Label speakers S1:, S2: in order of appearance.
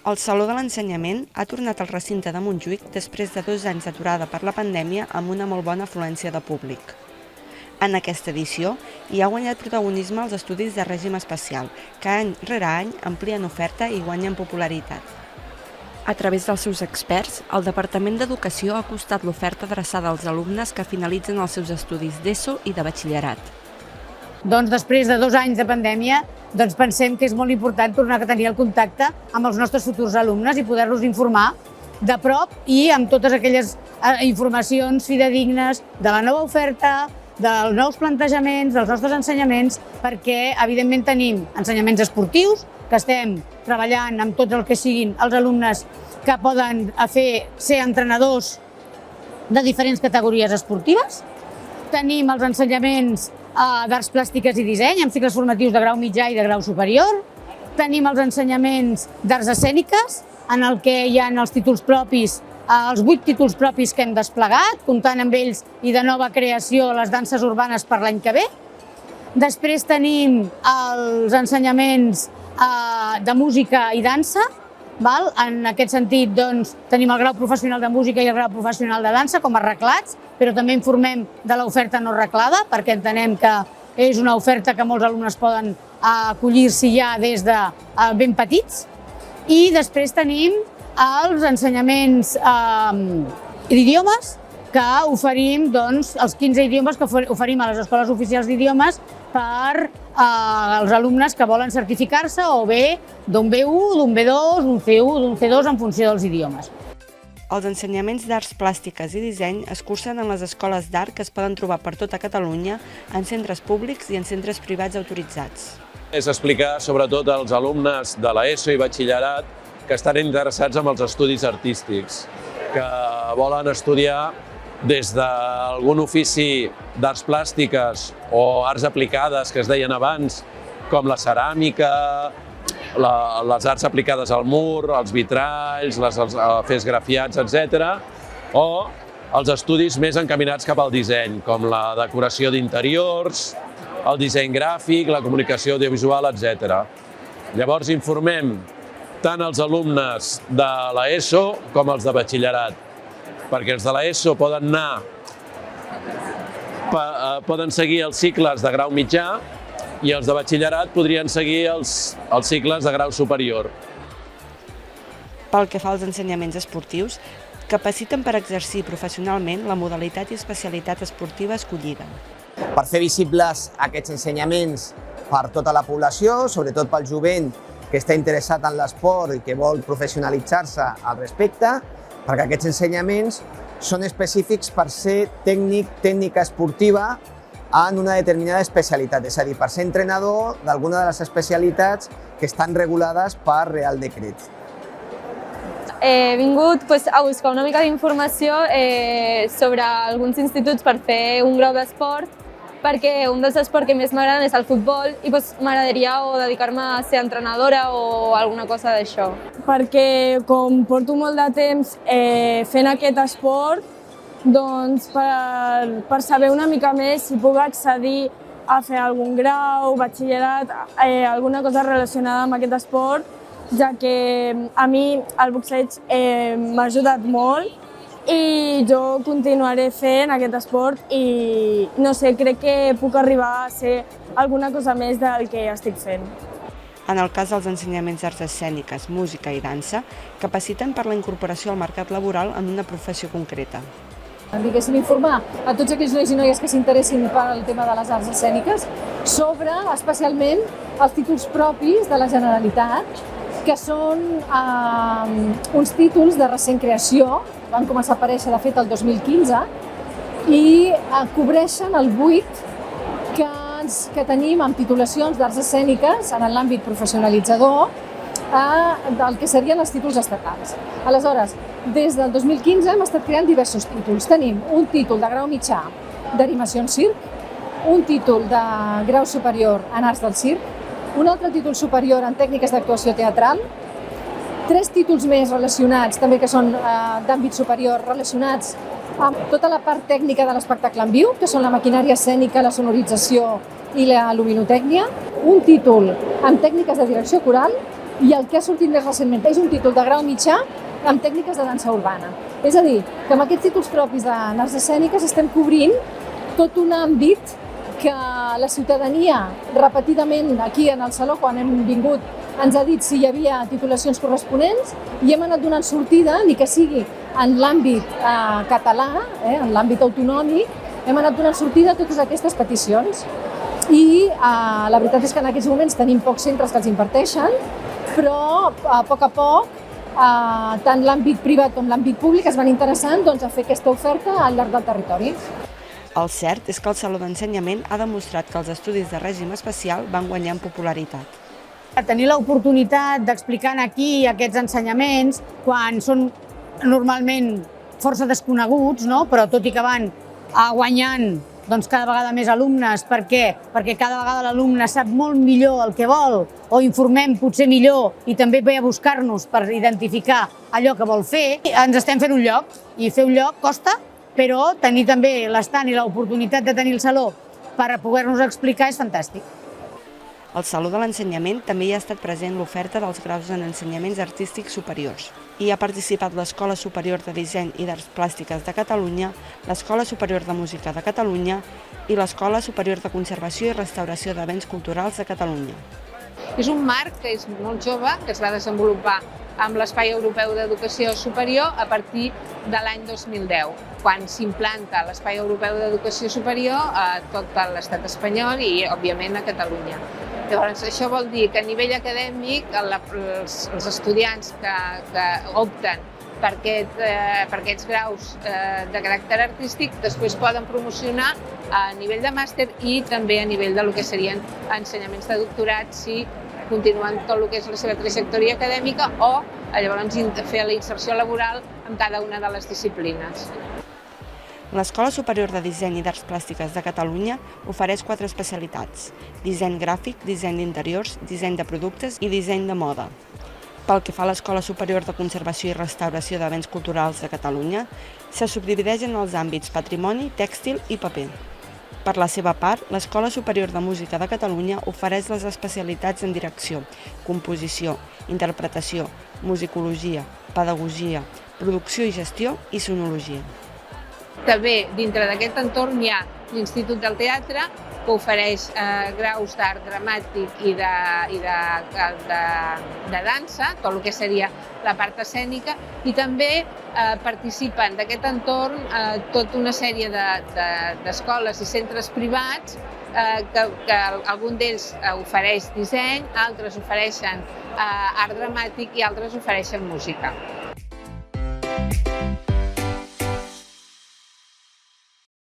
S1: El Saló de l'Ensenyament ha tornat al recinte de Montjuïc després de 2 anys d'aturada per la pandèmia amb una molt bona afluència de públic. En aquesta edició hi ha guanyat protagonisme els estudis de règim especial, que any rere any amplien oferta i guanyen popularitat. A través dels seus experts, el Departament d'Educació ha acostat l'oferta adreçada als alumnes que finalitzen els seus estudis d'ESO i de batxillerat.
S2: Doncs després de 2 anys de pandèmia, pensem que és molt important tornar a tenir el contacte amb els nostres futurs alumnes i poder-los informar de prop i amb totes aquelles informacions fidedignes de la nova oferta, dels nous plantejaments, dels nostres ensenyaments, perquè evidentment tenim ensenyaments esportius, que estem treballant amb tots el que siguin els alumnes que poden ser entrenadors de diferents categories esportives. Tenim els ensenyaments d'arts plàstiques i disseny, amb cicles formatius de grau mitjà i de grau superior. Tenim els ensenyaments d'arts escèniques, en el que hi ha els títols propis, els 8 títols propis que hem desplegat, comptant amb ells i de nova creació les danses urbanes per l'any que ve. Després tenim els ensenyaments de música i dansa. En aquest sentit, tenim el grau professional de música i el grau professional de dansa com a reglats, però també informem de l'oferta no reglada, perquè entenem que és una oferta que molts alumnes poden acollir-s'hi ja des de ben petits. I després tenim els ensenyaments d'idiomes, que oferim els 15 idiomes que oferim a les escoles oficials d'idiomes per als alumnes que volen certificar-se o bé d'un B1, d'un B2, d'un C1, d'un C2 en funció dels idiomes.
S1: Els ensenyaments d'arts plàstiques i disseny es cursen en les escoles d'art que es poden trobar per tota Catalunya, en centres públics i en centres privats autoritzats.
S3: És explicar sobretot als alumnes de l'ESO i batxillerat que estan interessats en els estudis artístics, que volen estudiar des d'algun ofici d'arts plàstiques o arts aplicades que es deien abans, com la ceràmica, les arts aplicades al mur, els vitralls, fer esgrafiats, etc. O els estudis més encaminats cap al disseny, com la decoració d'interiors, el disseny gràfic, la comunicació audiovisual, etc. Llavors informem tant els alumnes de l'ESO com els de batxillerat, perquè els de l'ESO poden seguir els cicles de grau mitjà i els de batxillerat podrien seguir els cicles de grau superior.
S1: Pel que fa als ensenyaments esportius, capaciten per exercir professionalment la modalitat i especialitat esportiva escollida.
S4: Per fer visibles aquests ensenyaments per tota la població, sobretot pel jovent que està interessat en l'esport i que vol professionalitzar-se al respecte, perquè aquests ensenyaments són específics per ser tècnica esportiva en una determinada especialitat, és a dir, per ser entrenador d'alguna de les especialitats que estan regulades per Real Decret.
S5: He vingut a buscar una mica d'informació sobre alguns instituts per fer un grau d'esport, perquè un dels esports que més m'agraden és el futbol i m'agradaria dedicar-me a ser entrenadora o alguna cosa d'això.
S6: Perquè com porto molt de temps fent aquest esport, doncs per saber una mica més si puc accedir a fer algun grau, batxillerat, alguna cosa relacionada amb aquest esport, ja que a mi el boxeig m'ha ajudat molt i jo continuaré fent aquest esport i no sé, crec que puc arribar a ser alguna cosa més del que estic fent.
S1: En el cas dels ensenyaments d'arts escèniques, música i dansa, capaciten per la incorporació al mercat laboral en una professió concreta.
S7: Diguéssim, informar a tots aquells nois i noies que s'interessin pel tema de les arts escèniques sobre, especialment, els títols propis de la Generalitat, que són uns títols de recent creació, van començar a aparèixer, de fet, el 2015, i cobreixen el buit que tenim amb titulacions d'arts escèniques en l'àmbit professionalitzador del que serien els títols estatals. Aleshores, des del 2015 hem estat creant diversos títols. Tenim un títol de grau mitjà d'animació en circ, un títol de grau superior en arts del circ, un altre títol superior en tècniques d'actuació teatral, 3 títols més relacionats, també que són d'àmbit superior, relacionats amb tota la part tècnica de l'espectacle en viu, que són la maquinària escènica, la sonorització i la luminotècnia, un títol en tècniques de direcció coral i el que ha sortit més recentment és un títol de grau mitjà amb tècniques de dansa urbana. És a dir, que amb aquests títols propis d'arts escèniques estem cobrint tot un àmbit que la ciutadania repetidament aquí en el Saló, quan hem vingut, ens ha dit si hi havia titulacions corresponents i hem anat donant sortida, ni que sigui en l'àmbit català, en l'àmbit autonòmic, hem anat donant sortida a totes aquestes peticions. I la veritat és que en aquests moments tenim pocs centres que els imparteixen, però a poc, tant l'àmbit privat com l'àmbit públic es van interessant a fer aquesta oferta al llarg del territori.
S1: El cert és que el Saló d'Ensenyament ha demostrat que els estudis de règim especial van guanyar en popularitat.
S2: Tenir l'oportunitat d'explicar aquí aquests ensenyaments, quan són normalment força desconeguts, però tot i que van guanyant cada vegada més alumnes. Per què? Perquè cada vegada l'alumne sap molt millor el que vol o informem potser millor i també ve a buscar-nos per identificar allò que vol fer. Ens estem fent un lloc i fer un lloc costa, però tenir també l'estant i l'oportunitat de tenir el saló per poder-nos explicar és fantàstic.
S1: Al Saló de l'Ensenyament també hi ha estat present l'oferta dels graus en ensenyaments artístics superiors. Hi ha participat l'Escola Superior de Disseny i d'Arts Plàstiques de Catalunya, l'Escola Superior de Música de Catalunya i l'Escola Superior de Conservació i Restauració de Béns Culturals de Catalunya.
S8: És un marc que és molt jove, que es va desenvolupar amb l'Espai Europeu d'Educació Superior a partir de l'any 2010, quan s'implanta l'Espai Europeu d'Educació Superior a tot l'estat espanyol i, òbviament, a Catalunya. Llavors, això vol dir que a nivell acadèmic els estudiants que opten per aquests graus de caràcter artístic després poden promocionar a nivell de màster i també a nivell del que serien ensenyaments de doctorat si continuen tot el que és la seva trajectòria acadèmica o llavors fer la inserció laboral en cada una de les disciplines.
S1: L'Escola Superior de Disseny i d'Arts Plàstiques de Catalunya ofereix 4 especialitats: disseny gràfic, disseny d'interiors, disseny de productes i disseny de moda. Pel que fa a l'Escola Superior de Conservació i Restauració de Béns Culturals de Catalunya, se subdivideix en els àmbits patrimoni, tèxtil i paper. Per la seva part, l'Escola Superior de Música de Catalunya ofereix les especialitats en direcció, composició, interpretació, musicologia, pedagogia, producció i gestió i sonologia.
S8: També dintre d'aquest entorn hi ha l'Institut del Teatre, que ofereix graus d'art dramàtic i de dansa, tot el que seria la part escènica, i també participen d'aquest entorn tota una sèrie d'escoles i centres privats que algun d'ells ofereix disseny, altres ofereixen art dramàtic i altres ofereixen música.